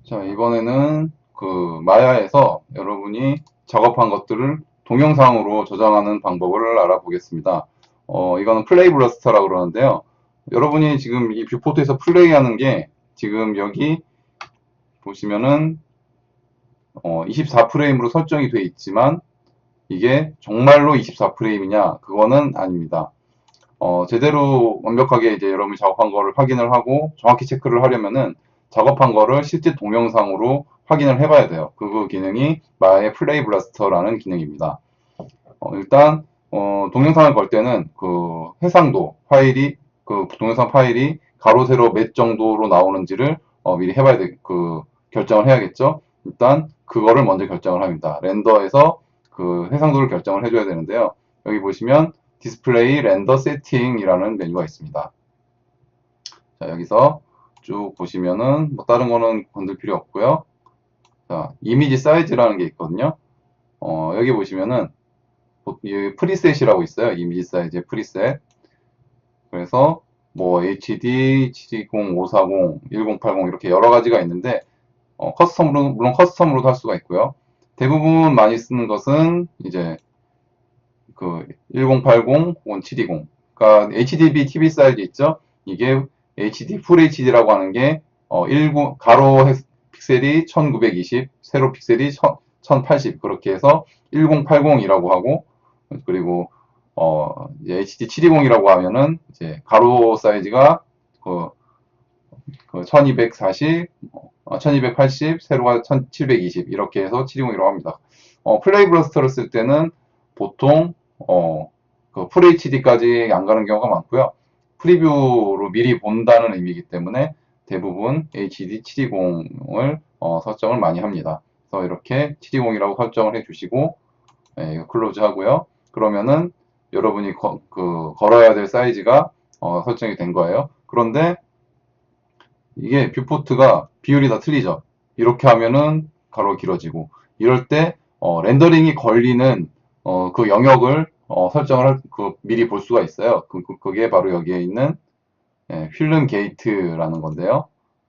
자, 이번에는 그 마야에서 여러분이 작업한 것들을 동영상으로 저장하는 방법을 알아보겠습니다. 이거는 플레이 블러스터라고 그러는데요. 여러분이 지금 이 뷰포트에서 플레이하는 게 지금 여기 보시면은 24프레임으로 설정이 되어 있지만 이게 정말로 24프레임이냐? 그거는 아닙니다. 제대로 완벽하게 이제 여러분이 작업한 거를 확인을 하고 정확히 체크를 하려면은 작업한 거를 실제 동영상으로 확인을 해봐야 돼요. 그 기능이 마의 플레이 블라스터라는 기능입니다. 일단 동영상을 걸 때는 그 해상도 파일이 그 동영상 파일이 가로 세로 몇 정도로 나오는지를 미리 해봐야 돼. 그 결정을 해야겠죠. 일단 그거를 먼저 결정을 합니다. 렌더에서 그 해상도를 결정을 해줘야 되는데요. 여기 보시면 디스플레이 렌더 세팅이라는 메뉴가 있습니다. 자, 여기서 쭉 보시면은 뭐 다른 거는 건들 필요 없고요. 자, 이미지 사이즈라는 게 있거든요. 여기 보시면은 프리셋이라고 있어요. 이미지 사이즈의 프리셋. 그래서 뭐 HD, 720, 540, 1080 이렇게 여러 가지가 있는데 커스텀으로 물론 커스텀으로도 할 수가 있고요. 대부분 많이 쓰는 것은 이제 그 1080 혹은 720. 그러니까 HDB TV 사이즈 있죠? 이게 HD 풀 HD라고 하는 게 19 가로 픽셀이 1920, 세로 픽셀이 1080 그렇게 해서 1080이라고 하고 그리고 이제 HD 720이라고 하면은 이제 가로 사이즈가 그 1240, 1280, 세로가 1720 이렇게 해서 720이라고 합니다. 플레이 브러스터를 쓸 때는 보통 그 FHD까지 안 가는 경우가 많고요. 프리뷰로 미리 본다는 의미이기 때문에 대부분 HD 720을 설정을 많이 합니다. 그래서 이렇게 720이라고 설정을 해주시고 이거 클로즈 하고요. 그러면은 여러분이 걸어야 될 사이즈가 설정이 된 거예요. 그런데 이게 뷰포트가 비율이 다 틀리죠. 이렇게 하면은 가로가 길어지고 이럴 때 렌더링이 걸리는 그 영역을 설정을 미리 볼 수가 있어요. 그게 바로 여기에 있는 필름 게이트라는 건데요.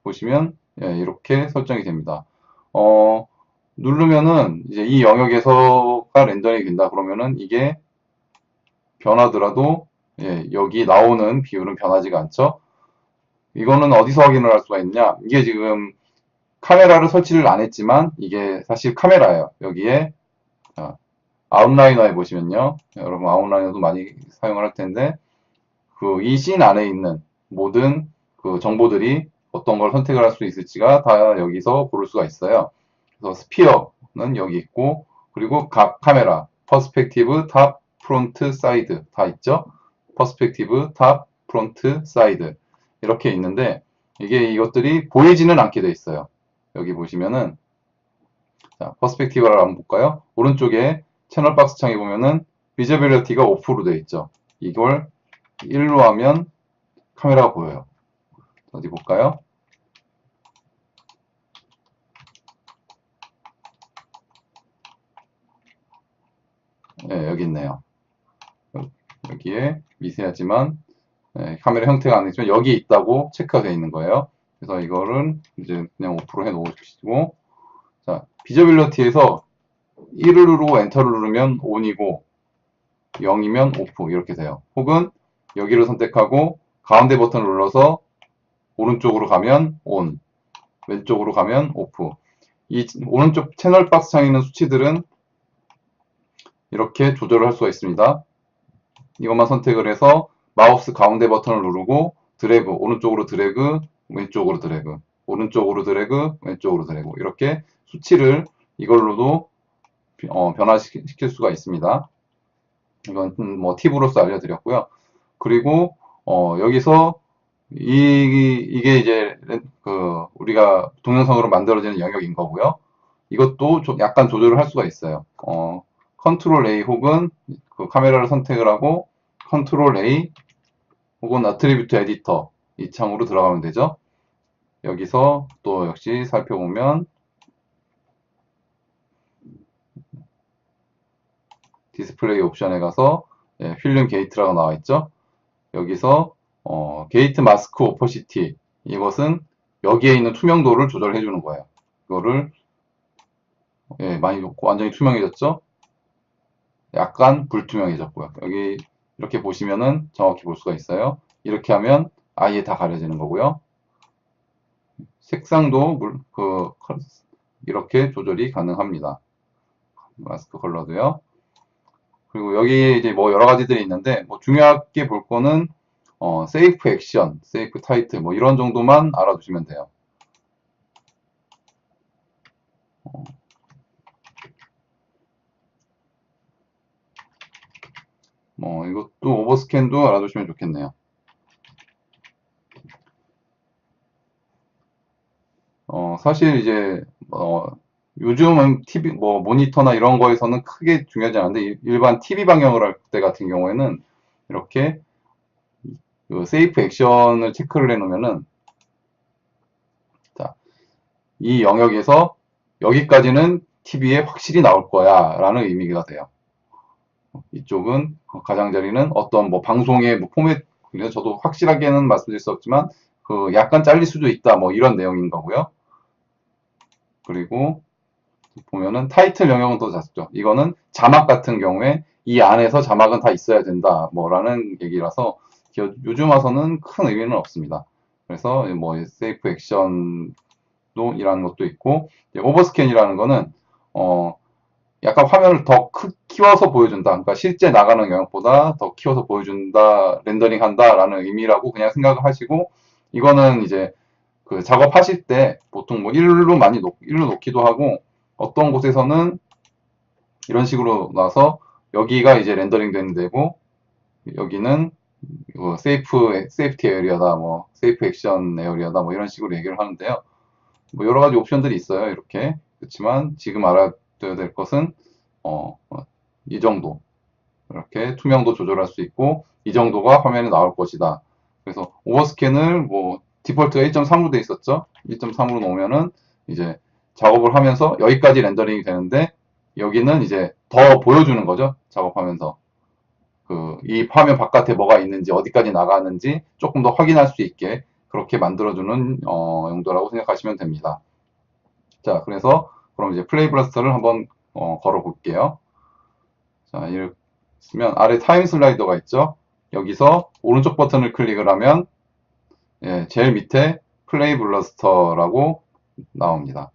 보시면 이렇게 설정이 됩니다. 어, 누르면은 이제 이 영역에서가 렌더링이 된다 그러면은 이게 변하더라도 여기 나오는 비율은 변하지가 않죠. 이거는 어디서 확인을 할 수가 있냐? 이게 지금 카메라를 설치를 안 했지만 이게 사실 카메라예요. 여기에 아웃라이너에 보시면요. 여러분 아웃라이너도 많이 사용을 할 텐데 그 이 씬 안에 있는 모든 그 정보들이 어떤 걸 선택을 할 수 있을지가 다 여기서 고를 수가 있어요. 그래서 스피어는 여기 있고 그리고 각 카메라 퍼스펙티브, 탑, 프론트, 사이드 다 있죠. 퍼스펙티브, 탑, 프론트, 사이드 이렇게 있는데 이게 이것들이 보이지는 않게 돼 있어요. 여기 보시면은 자, 퍼스펙티브를 한번 볼까요? 오른쪽에 채널 박스 창에 보면은 비저빌리티가 오프로 되어 있죠. 이걸 1로 하면 카메라가 보여요. 어디 볼까요? 네, 여기 있네요. 여기에 미세하지만 카메라 형태가 아니지만 여기 있다고 체크가 되어 있는 거예요. 그래서 이거를 이제 그냥 오프로 해 놓으시고 자, 비저빌리티에서 1을 누르고 엔터를 누르면 ON이고 0이면 오프 이렇게 돼요. 혹은 여기를 선택하고 가운데 버튼을 눌러서 오른쪽으로 가면 ON, 왼쪽으로 가면 오프. 이 오른쪽 채널 박스 창에 있는 수치들은 이렇게 조절을 할 수가 있습니다. 이것만 선택을 해서 마우스 가운데 버튼을 누르고 드래그, 오른쪽으로 드래그, 왼쪽으로 드래그, 오른쪽으로 드래그, 왼쪽으로 드래그 이렇게 수치를 이걸로도 변화시킬 수가 있습니다. 이건 뭐 팁으로서 알려드렸고요. 그리고 여기서 이게 이제 우리가 동영상으로 만들어지는 영역인 거고요. 이것도 약간 조절을 할 수가 있어요. 컨트롤 A 혹은 그 카메라를 선택을 하고 컨트롤 A 혹은 아트리뷰트 에디터 이 창으로 들어가면 되죠. 여기서 또 역시 살펴보면 디스플레이 옵션에 가서 필름 게이트라고 나와 있죠. 여기서 게이트 마스크 오퍼시티 이것은 여기에 있는 투명도를 조절해 주는 거예요. 이거를 많이 놓고 완전히 투명해졌죠? 약간 불투명해졌고요. 여기 이렇게 보시면은 정확히 볼 수가 있어요. 이렇게 하면 아예 다 가려지는 거고요. 색상도 이렇게 조절이 가능합니다. 마스크 컬러도요. 그리고 여기 이제 뭐 여러 가지들이 있는데 뭐 중요하게 볼 거는 세이프 액션, 세이프 타이틀 뭐 이런 정도만 알아두시면 돼요. 뭐 이것도 오버스캔도 알아두시면 좋겠네요. 사실 이제 요즘은 TV 뭐 모니터나 이런 거에서는 크게 중요하지 않은데 일반 TV 방영을 할 때 같은 경우에는 이렇게 그 세이프 액션을 체크를 해 놓으면은 자, 이 영역에서 여기까지는 TV에 확실히 나올 거야 라는 의미가 돼요. 이쪽은 가장자리는 어떤 뭐 방송의 뭐 포맷, 그래서 저도 확실하게는 말씀드릴 수 없지만 그 약간 잘릴 수도 있다 뭐 이런 내용인 거고요. 그리고 보면은 타이틀 영역은 또 작죠. 이거는 자막 같은 경우에 이 안에서 자막은 다 있어야 된다 뭐라는 얘기라서 요즘 와서는 큰 의미는 없습니다. 그래서 뭐 세이프 액션도 이라는 것도 있고 오버스캔이라는 거는 약간 화면을 더 키워서 보여준다. 그러니까 실제 나가는 영역보다 더 키워서 보여준다, 렌더링 한다라는 의미라고 그냥 생각을 하시고, 이거는 이제 그 작업하실 때 보통 뭐 1로 많이 1로 놓기도 하고, 어떤 곳에서는 이런 식으로 놔서 여기가 이제 렌더링 되는 데고, 여기는 세이프티 에어리어다, 뭐, 세이프 액션 에어리어다, 뭐 이런 식으로 얘기를 하는데요. 뭐 여러 가지 옵션들이 있어요, 이렇게. 그렇지만 지금 알아둬야 될 것은, 이 정도. 이렇게 투명도 조절할 수 있고, 이 정도가 화면에 나올 것이다. 그래서 오버스캔을 뭐, 디폴트가 1.3으로 돼 있었죠? 1.3으로 놓으면은 이제 작업을 하면서 여기까지 렌더링이 되는데, 여기는 이제 더 보여주는 거죠, 작업하면서. 이 화면 바깥에 뭐가 있는지, 어디까지 나가는지 조금 더 확인할 수 있게 그렇게 만들어주는 용도라고 생각하시면 됩니다. 자, 그래서 그럼 이제 플레이 브러스터를 한번 걸어 볼게요. 자, 이렇게 쓰면 아래 타임 슬라이더가 있죠. 여기서 오른쪽 버튼을 클릭을 하면 제일 밑에 플레이 블러스터라고 나옵니다.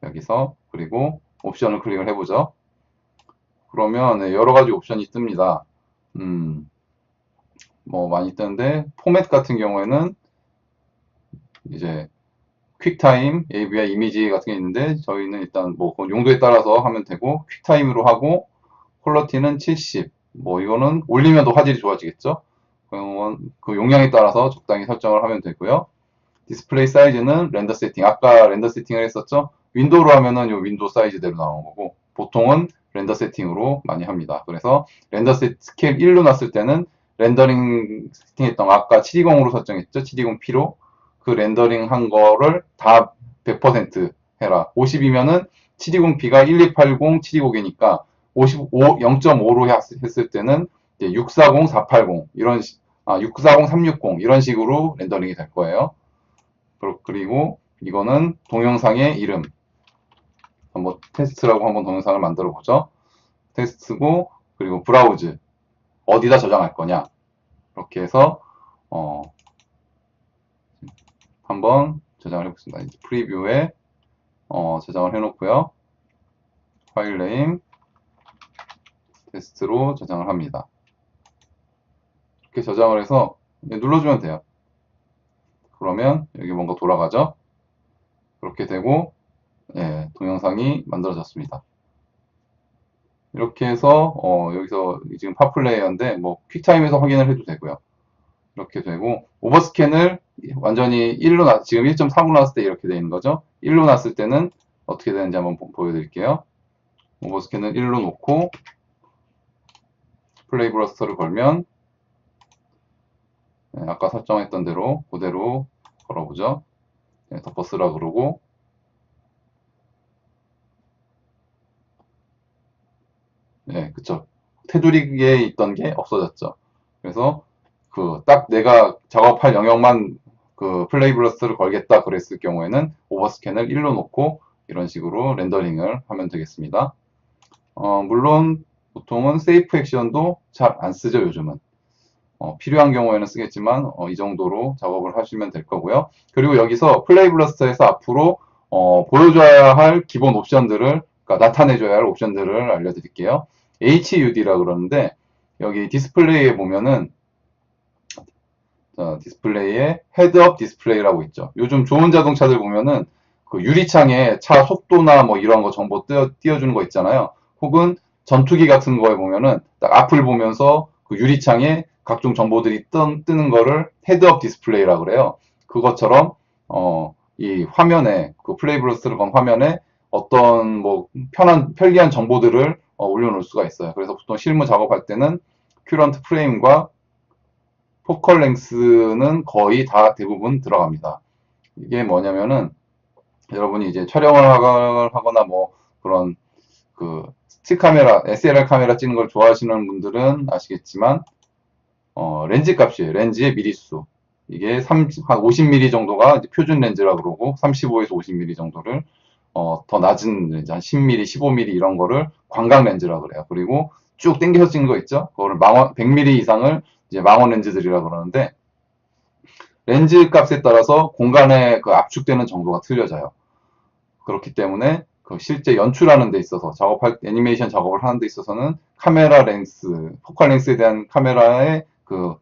여기서 그리고 옵션을 클릭을 해보죠. 그러면 여러 가지 옵션이 뜹니다. 뭐 많이 뜨는데 포맷 같은 경우에는 이제 퀵타임, AVI 이미지 같은 게 있는데 저희는 일단 뭐 용도에 따라서 하면 되고 퀵타임으로 하고 퀄러티는 70. 뭐 이거는 올리면 더 화질이 좋아지겠죠. 그 용량에 따라서 적당히 설정을 하면 되고요. 디스플레이 사이즈는 렌더 세팅. 아까 렌더 세팅을 했었죠. 윈도우로 하면은 요 윈도우 사이즈대로 나오는 거고 보통은 렌더 세팅으로 많이 합니다. 그래서 렌더 스케일 1로 놨을 때는 렌더링 세팅했던 거 아까 720으로 설정했죠. 720p로 그 렌더링 한 거를 다 100% 해라. 50이면은 720p가 1280, 720이니까 55, 0.5로 했을 때는 640, 480 이런 640, 360 이런 식으로 렌더링이 될 거예요. 그리고 이거는 동영상의 이름. 한번 테스트라고 한번 동영상을 만들어 보죠. 테스트고 그리고 브라우즈 어디다 저장할 거냐. 이렇게 해서 한번 저장을 해보겠습니다. 프리뷰에 저장을 해놓고요. 파일 네임 테스트로 저장을 합니다. 이렇게 저장을 해서 눌러주면 돼요. 그러면 여기 뭔가 돌아가죠. 그렇게 되고 동영상이 만들어졌습니다. 이렇게 해서 여기서 지금 팝플레이어인데 뭐 퀵타임에서 확인을 해도 되고요. 이렇게 되고 오버스캔을 완전히 1로 지금 1.3으로 놨을 때 이렇게 되어 있는 거죠. 1로 놨을 때는 어떻게 되는지 한번 보여드릴게요. 오버스캔을 1로 놓고 플레이 브러스터를 걸면 아까 설정했던 대로 그대로 걸어보죠. 덮어쓰라 그러고 그쵸. 테두리에 있던 게 없어졌죠. 그래서 딱 내가 작업할 영역만 플레이 브러스를 걸겠다 그랬을 경우에는 오버스캔을 1로 놓고 이런 식으로 렌더링을 하면 되겠습니다. 물론 보통은 세이프 액션도 잘 안 쓰죠, 요즘은. 필요한 경우에는 쓰겠지만 이 정도로 작업을 하시면 될 거고요. 그리고 여기서 플레이 블러스터에서 앞으로 보여줘야 할 기본 옵션들을, 그러니까 나타내줘야 할 옵션들을 알려드릴게요. HUD라 그러는데 여기 디스플레이에 보면은 디스플레이에 헤드업 디스플레이라고 있죠. 요즘 좋은 자동차들 보면은 그 유리창에 차 속도나 뭐 이런 거 정보 띄워주는 거 있잖아요. 혹은 전투기 같은 거에 보면은 딱 앞을 보면서 그 유리창에 각종 정보들이 뜨는 거를 헤드업 디스플레이라 그래요. 그것처럼 이 화면에 그 플레이 브러스를 건 화면에 어떤 뭐 편리한 정보들을 올려놓을 수가 있어요. 그래서 보통 실무 작업할 때는 큐런트 프레임과 포컬 랭스는 거의 다 대부분 들어갑니다. 이게 뭐냐면은 여러분이 이제 촬영을 하거나 뭐 그런 그 스틱 카메라, SLR 카메라 찍는 걸 좋아하시는 분들은 아시겠지만 렌즈 값이에요. 렌즈의 미리수. 이게 한 50mm 정도가 표준 렌즈라고 그러고 35에서 50mm 정도를 더 낮은 렌즈, 한 10mm, 15mm 이런 거를 광각 렌즈라고 그래요. 그리고 쭉 당겨서 찍는 거 있죠? 그거를 100mm 이상을 이제 망원 렌즈들이라고 그러는데 렌즈 값에 따라서 공간에 그 압축되는 정도가 틀려져요. 그렇기 때문에 그 실제 연출하는 데 있어서 애니메이션 작업을 하는 데 있어서는 카메라 렌스, 포컬 렌스에 대한 카메라의 그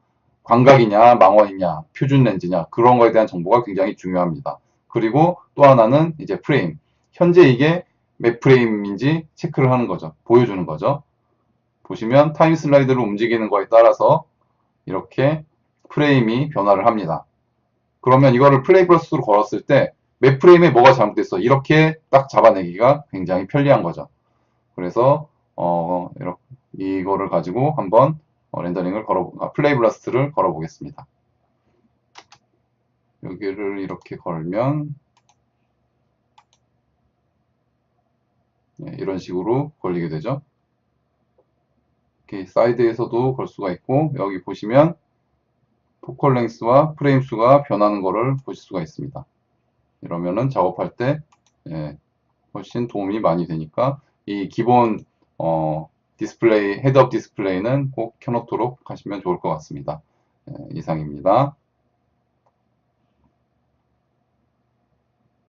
광각이냐, 망원이냐, 표준 렌즈냐 그런 거에 대한 정보가 굉장히 중요합니다. 그리고 또 하나는 이제 프레임. 현재 이게 몇 프레임인지 체크를 하는 거죠. 보여주는 거죠. 보시면 타임 슬라이드를 움직이는 거에 따라서 이렇게 프레임이 변화를 합니다. 그러면 이거를 플레이 브러스로 걸었을 때 몇 프레임에 뭐가 잘못됐어 이렇게 딱 잡아내기가 굉장히 편리한 거죠. 그래서 이렇게 이거를 가지고 한번 렌더링을 플레이 브러스를 걸어 보겠습니다. 여기를 이렇게 걸면 이런 식으로 걸리게 되죠. 이렇게 사이드에서도 걸 수가 있고 여기 보시면 포컬 랭스와 프레임 수가 변하는 것을 보실 수가 있습니다. 이러면은 작업할 때 훨씬 도움이 많이 되니까 이 기본 디스플레이, 헤드업 디스플레이는 꼭 켜놓도록 하시면 좋을 것 같습니다. 이상입니다.